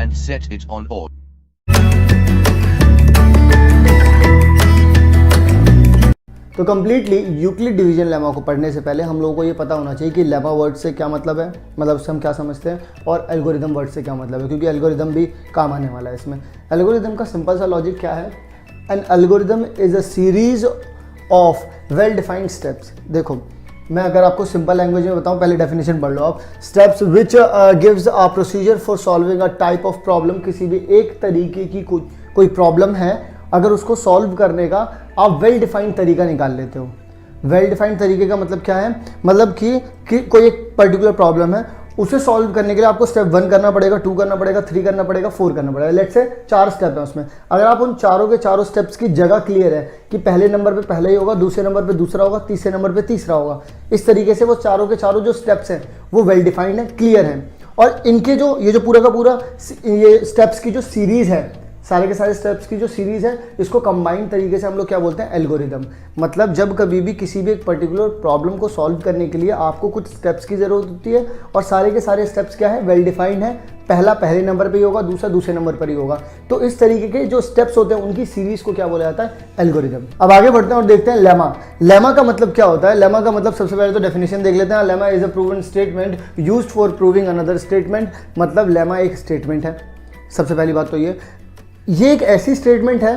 and set it on all. तो completely Euclid division lemma को पढ़ने से पहले हम लोगों को ये पता होना चाहिए कि लेमा वर्ड से क्या मतलब है, मतलब उससे हम क्या समझते हैं, और एल्गोरिदम वर्ड से क्या मतलब है, क्योंकि एल्गोरिदम भी काम आने वाला है इसमें। एल्गोरिदम का सिंपल सा लॉजिक क्या है? N algorithm is a series of well defined steps. देखो, मैं अगर आपको सिंपल लैंग्वेज में बताऊं, पहले डेफिनेशन पढ़ लो आप। Steps which gives a procedure for solving a type of problem. किसी भी एक तरीके की कोई प्रॉब्लम है, अगर उसको सॉल्व करने का आप वेल डिफाइंड तरीका निकाल लेते हो। वेल डिफाइंड तरीके का मतलब क्या है? मतलब कि कोई एक पर्टिकुलर प्रॉब्लम है, उसे सॉल्व करने के लिए आपको स्टेप 1 करना पड़ेगा, 2 करना पड़ेगा, 3 करना पड़ेगा, 4 करना पड़ेगा। लेट्स से 4 स्टेप है उसमें। अगर आप उन चारों के चारों स्टेप्स की जगह क्लियर है कि पहले नंबर पे पहले ही होगा, दूसरे नंबर पे दूसरा होगा, तीसरे नंबर पे तीसरा होगा, इस तरीके से वो चारों के चारों जो स्टेप्स हैं वो वेल डिफाइंड है, क्लियर है। और इनके जो ये जो पूरा का पूरा ये स्टेप्स की जो सीरीज है, सारे के सारे स्टेप्स की जो सीरीज है, इसको कंबाइंड तरीके से हम लोग क्या बोलते हैं? एल्गोरिदम। मतलब जब कभी भी किसी भी एक पर्टिकुलर प्रॉब्लम को सॉल्व करने के लिए आपको कुछ स्टेप्स की जरूरत होती है, और सारे के सारे स्टेप्स क्या है? वेल डिफाइंड है। पहला पहले नंबर पे ही होगा, दूसरा दूसरे नंबर पर ही होगा। तो इस तरीके के जो स्टेप्स होते हैं उनकी सीरीज को क्या बोला जाता है? एल्गोरिदम। अब आगे बढ़ते हैं और देखते हैं लेमा। लेमा का मतलब क्या होता है? लेमा का मतलब सबसे पहले तो डेफिनेशन देख लेते हैं। Lemma is a proven statement used for proving another statement. मतलब लेमा एक स्टेटमेंट है। सबसे पहली बात तो ये एक ऐसी स्टेटमेंट है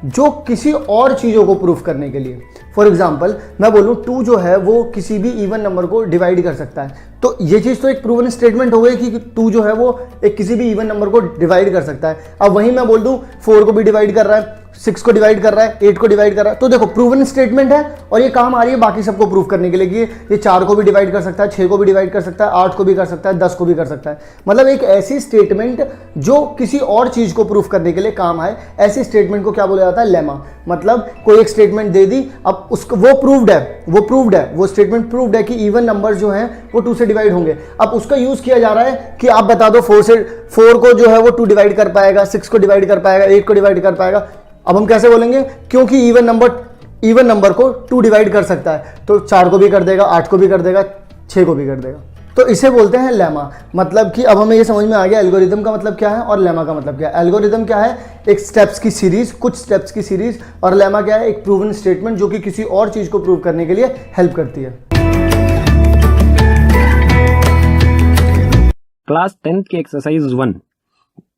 जो किसी और चीज़ों को प्रूफ करने के लिए, फॉर एग्जाम्पल मैं बोलूँ 2 जो है वो किसी भी इवन नंबर को डिवाइड कर सकता है, तो ये चीज़ तो एक प्रूवन स्टेटमेंट हो गई कि 2 जो है वो एक किसी भी इवन नंबर को डिवाइड कर सकता है। अब वहीं मैं बोल दूँ 4 को भी डिवाइड कर रहा है, 6 को डिवाइड कर रहा है, 8 को डिवाइड कर रहा है, तो देखो प्रूवन स्टेटमेंट है और ये काम आ रही है बाकी सबको प्रूफ करने के लिए कि ये 4 को भी डिवाइड कर सकता है, 6 को भी डिवाइड कर सकता है, 8 को भी कर सकता है, 10 को भी कर सकता है। मतलब एक ऐसी स्टेटमेंट जो किसी और चीज को प्रूफ करने के लिए काम आए, ऐसी स्टेटमेंट को क्या बोला जाता है? लेमा। मतलब कोई एक स्टेटमेंट दे दी, अब उसको वो प्रूव्ड है, वो स्टेटमेंट प्रूव्ड है कि इवन नंबर जो है वो 2 से डिवाइड होंगे। अब उसका यूज किया जा रहा है कि आप बता दो 4 को जो है वो 2 डिवाइड कर पाएगा, 6 को डिवाइड कर पाएगा, 8 को डिवाइड कर पाएगा। अब हम कैसे बोलेंगे? क्योंकि इवन नंबर को 2 डिवाइड कर सकता है, तो 4 को भी कर देगा, 8 को भी कर देगा, 6 को भी कर देगा। तो इसे बोलते हैं लेमा। मतलब कि अब हमें ये समझ में आ गया एल्गोरिदम का मतलब क्या है और लेमा का मतलब क्या है। एल्गोरिदम क्या है? एक स्टेप्स की सीरीज, कुछ स्टेप्स की सीरीज। और लेमा क्या है? एक प्रूवन स्टेटमेंट जो कि किसी और चीज को प्रूव करने के लिए हेल्प करती है। क्लास 10th की एक्सरसाइज 1,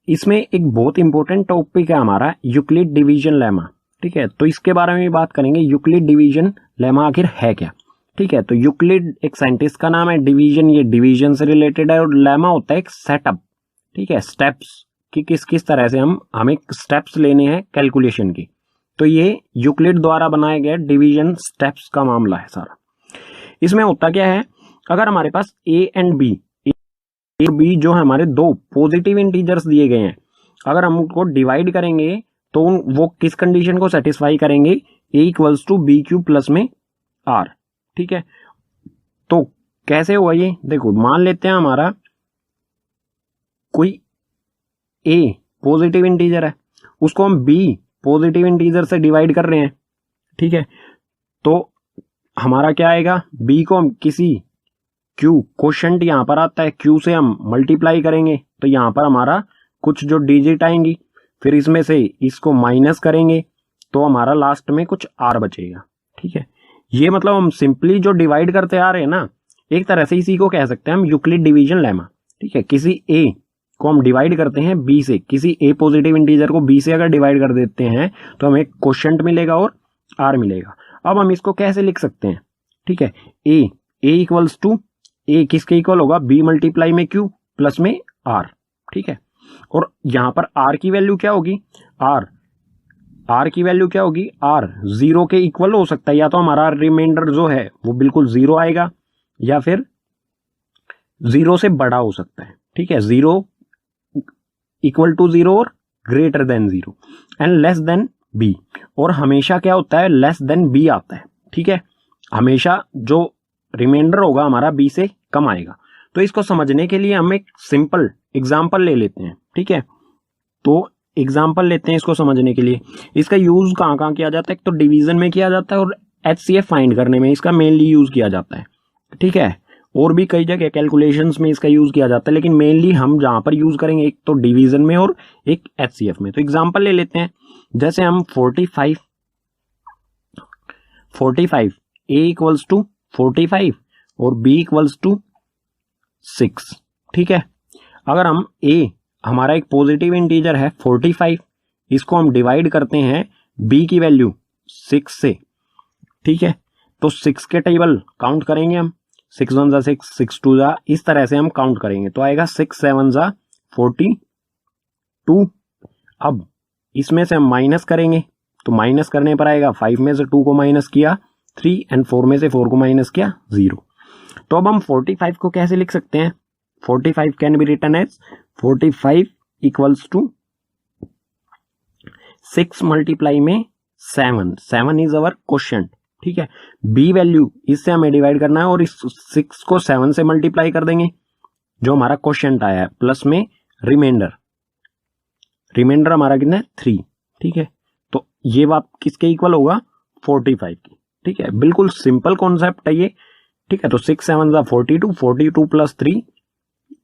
इसमें एक बहुत इंपॉर्टेंट टॉपिक है हमारा यूक्लिड डिवीजन लेमा। ठीक है, तो इसके बारे में भी बात करेंगे। यूक्लिड डिवीजन लेमा आखिर है क्या? ठीक है, तो यूक्लिड एक साइंटिस्ट का नाम है, डिवीजन ये डिवीजन से रिलेटेड है, और लेमा होता है एक सेटअप। ठीक है, स्टेप्स कि किस किस तरह से हमें स्टेप्स लेने हैं कैलकुलेशन की। तो ये यूक्लिड द्वारा बनाए गए डिवीजन स्टेप्स का मामला है सारा। इसमें होता क्या है, अगर हमारे पास ए एंड बी जो है हमारे 2 पॉजिटिव इंटीजर्स दिए गए हैं, अगर हम उनको डिवाइड करेंगे तो वो किस कंडीशन को सेटिस्फाई करेंगे? A equals to B Q plus में आर। ठीक है, तो कैसे हुआ ये? देखो, मान लेते हैं हमारा कोई ए पॉजिटिव इंटीजर है, उसको हम बी पॉजिटिव इंटीजर से डिवाइड कर रहे हैं। ठीक है, तो हमारा क्या आएगा? बी को हम किसी क्यू, क्वोशंट यहां पर आता है, क्यू से हम मल्टीप्लाई करेंगे तो यहां पर हमारा कुछ जो डिजिट आएंगी, फिर इसमें से इसको माइनस करेंगे तो हमारा लास्ट में कुछ आर बचेगा। ठीक है, ये मतलब हम सिंपली जो डिवाइड करते आ रहे हैं ना, एक तरह से इसी को कह सकते हैं हम यूक्लिड डिवीजन लेमा। ठीक है, किसी ए को हम डिवाइड करते हैं बी से, किसी ए पॉजिटिव इंटीजर को बी से अगर डिवाइड कर देते हैं तो हमें क्वोशंट मिलेगा और आर मिलेगा। अब हम इसको कैसे लिख सकते हैं? ठीक है, ए इक्वल्स टू ए किसके इक्वल होगा? बी मल्टीप्लाई में क्यू प्लस में आर। ठीक है, और यहां पर आर की वैल्यू क्या होगी? आर की वैल्यू क्या होगी? आर 0 के इक्वल हो सकता है, या तो हमारा रिमाइंडर जो है वो बिल्कुल 0 आएगा, या फिर 0 से बड़ा हो सकता है। ठीक है, 0 इक्वल टू 0 और greater than 0 and less than B. और हमेशा क्या होता है? लेस देन बी आता है। ठीक है, हमेशा जो रिमाइंडर होगा हमारा बी से कम आएगा। तो इसको समझने के लिए हम एक सिंपल एग्जाम्पल ले लेते हैं। ठीक है, तो एग्जाम्पल लेते हैं इसको समझने के लिए। इसका यूज कहाँ कहाँ किया जाता है? एक तो डिवीजन में किया जाता है और HCF फाइंड करने में इसका मेनली यूज किया जाता है। ठीक है, और भी कई जगह कैलकुलेशंस में इसका यूज किया जाता है, लेकिन मेनली हम जहां पर यूज करेंगे एक तो डिवीजन में और एक एचसीएफ में। तो एग्जांपल ले लेते हैं, जैसे हम 45 ए इक्वल्स टू 45 और बी इक्वल्स टू 6, ठीक है। अगर हम ए हमारा एक पॉजिटिव इंटीजर है 45, इसको हम डिवाइड करते हैं बी की वैल्यू 6 से, ठीक है, तो 6 के टेबल काउंट करेंगे हम, 6 1 जा 6, 6 2 जा, इस तरह से हम काउंट करेंगे तो आएगा 6 7 जा 42। अब इसमें से हम माइनस करेंगे तो माइनस करने पर आएगा 5 में से 2 को माइनस किया 3 एंड 4 में से 4 को माइनस किया 0। तो अब हम 45 को कैसे लिख सकते हैं? 45 can be written as 45 equals to 6 multiply में 7, 7 इज अवर क्वोशिएंट, ठीक है। बी वैल्यू इससे हमें डिवाइड करना है और इस 6 को 7 से मल्टीप्लाई कर देंगे, जो हमारा क्वोशिएंट आया है, प्लस में रिमाइंडर हमारा कितना है 3, ठीक है। तो ये बात किसके इक्वल होगा? 45 की, ठीक है। बिल्कुल सिंपल कॉन्सेप्ट है ये, ठीक है। तो 6 7 जा 42, 42 प्लस 3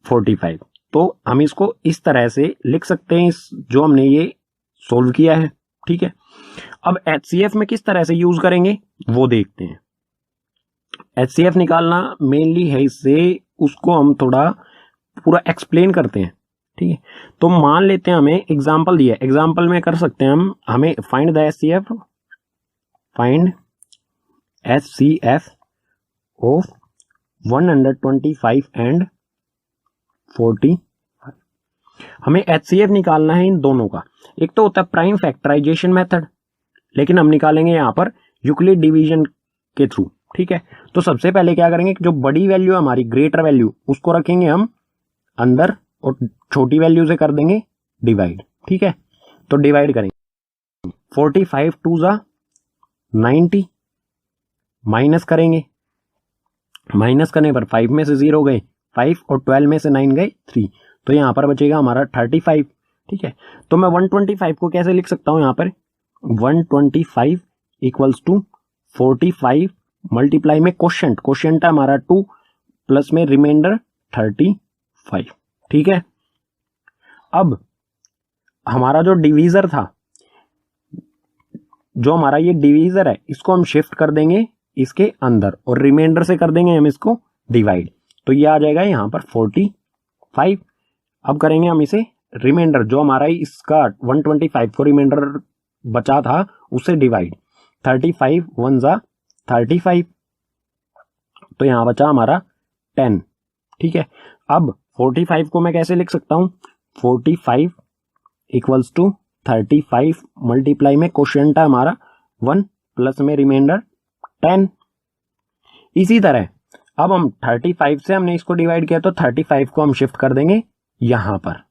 45। तो हम इसको इस तरह से लिख सकते हैं, इस जो हमने ये सोल्व किया है, ठीक है। अब एचसीएफ में किस तरह से यूज करेंगे वो देखते हैं। एचसीएफ निकालना मेनली है इससे, उसको हम थोड़ा पूरा एक्सप्लेन करते हैं, ठीक है। तो मान लेते हैं हमें एग्जांपल दिया, एग्जांपल में कर सकते हैं हम, हमें find the HCF, find HCF of 125 and 40। हमें एचसीएफ निकालना है इन दोनों का। एक तो होता है प्राइम फैक्टराइजेशन मेथड, लेकिन हम निकालेंगे यहां पर यूक्लिड डिवीजन के थ्रू, ठीक है। तो सबसे पहले क्या करेंगे, जो बड़ी वैल्यू है हमारी ग्रेटर वैल्यू, उसको रखेंगे हम अंदर और छोटी वैल्यू से कर देंगे डिवाइड, ठीक है। तो डिवाइड करेंगे 45 2 जा 90, माइनस करेंगे, माइनस करने पर 5 में से 0 गए 5 और 12 में से 9 गए 3, तो यहां पर बचेगा हमारा 35, ठीक है। तो मैं 125 को कैसे लिख सकता हूं? यहां पर 125 इक्वल्स टू 45 मल्टीप्लाई में क्वोशिएंट है हमारा 2 प्लस में रिमाइंडर 35, ठीक है। अब हमारा जो डिवीजर था, जो हमारा ये डिवीजर है, इसको हम शिफ्ट कर देंगे इसके अंदर और रिमाइंडर से कर देंगे हम इसको डिवाइड, तो ये आ जाएगा यहां पर 45। अब करेंगे हम इसे रिमाइंडर, जो हमारा इसका 125 को रिमाइंडर बचा था उससे डिवाइड, 35 1 जा 35, तो यहां बचा हमारा 10, ठीक है। अब 45 को मैं कैसे लिख सकता हूं? 45 इक्वल्स टू 35 मल्टीप्लाई में क्वोशिएंट है हमारा 1 प्लस में रिमाइंडर 10। इसी तरह अब हम 35 से हमने इसको डिवाइड किया, तो 35 को हम शिफ्ट कर देंगे यहां पर,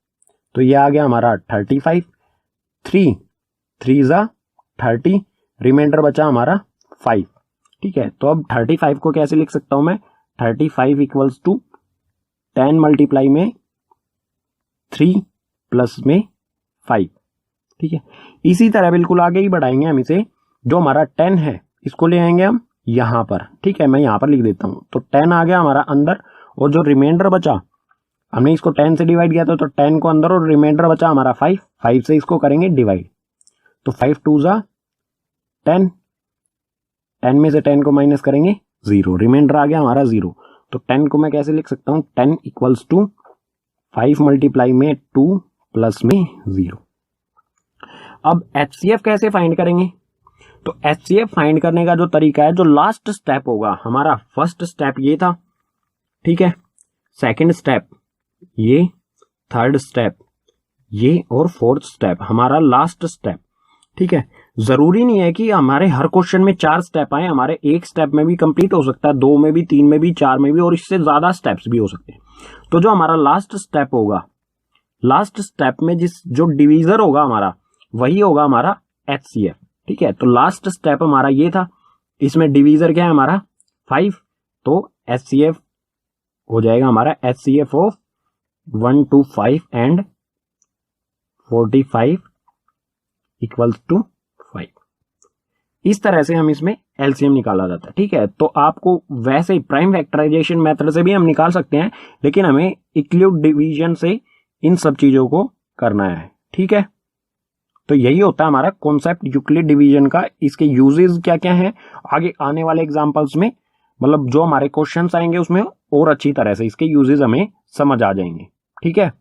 तो ये आ गया हमारा 35, 3 जा 30, रिमाइंडर बचा हमारा 5, ठीक है। तो अब 35 को कैसे लिख सकता हूं मैं? 35 इक्वल्स टू 10 मल्टीप्लाई में 3 प्लस में 5, ठीक है। इसी तरह बिल्कुल आगे ही बढ़ाएंगे हम इसे, जो हमारा 10 है इसको ले आएंगे हम यहां पर, ठीक है। मैं यहां पर लिख देता हूं, तो 10 आ गया हमारा अंदर, और जो रिमाइंडर बचा, हमने इसको 10 से डिवाइड किया था, तो 10 को अंदर और रिमाइंडर बचा हमारा 5 से इसको करेंगे डिवाइड, तो 5 2 जा 10, 10 में से 10 को माइनस करेंगे 0, रिमाइंडर आ गया हमारा 0। तो 10 को मैं कैसे लिख सकता हूं? 10 इक्वल्स टू 5 मल्टीप्लाई में 2 प्लस में 0। अब एचसीएफ कैसे फाइंड करेंगे? तो एचसीएफ फाइंड करने का जो तरीका है, जो लास्ट स्टेप होगा हमारा, फर्स्ट स्टेप ये था, ठीक है, सेकंड स्टेप ये, थर्ड स्टेप ये, और फोर्थ स्टेप हमारा लास्ट स्टेप, ठीक है। जरूरी नहीं है कि हमारे हर क्वेश्चन में 4 स्टेप आए, हमारे एक स्टेप में भी कंप्लीट हो सकता है, 2 में भी, 3 में भी, 4 में भी, और इससे ज्यादा स्टेप्स भी हो सकते हैं। तो जो हमारा लास्ट स्टेप होगा, लास्ट स्टेप में जो डिवीजर होगा हमारा, वही होगा हमारा एचसीएफ, ठीक है। तो लास्ट स्टेप हमारा ये था, इसमें डिवीजर क्या है हमारा 5, तो एचसीएफ हो जाएगा हमारा HCF of 125 and 45 equals to 5। इस तरह से हम इसमें एलसीएम निकाला जाता है। ठीक है, तो आपको वैसे ही प्राइम फैक्टराइजेशन मेथड से भी हम निकाल सकते हैं, लेकिन हमें यूक्लिड डिवीजन से इन सब चीजों को करना है। ठीक है, तो यही होता है हमारा कॉन्सेप्ट यूक्लिड डिवीजन का। इसके यूजेस क्या क्या हैं आगे आने वाले एग्जांपल्स में, मतलब जो हमारे क्वेश्चंस आएंगे उसमें और अच्छी तरह से इसके यूजेस हमें समझ आ जाएंगे। ठीक है।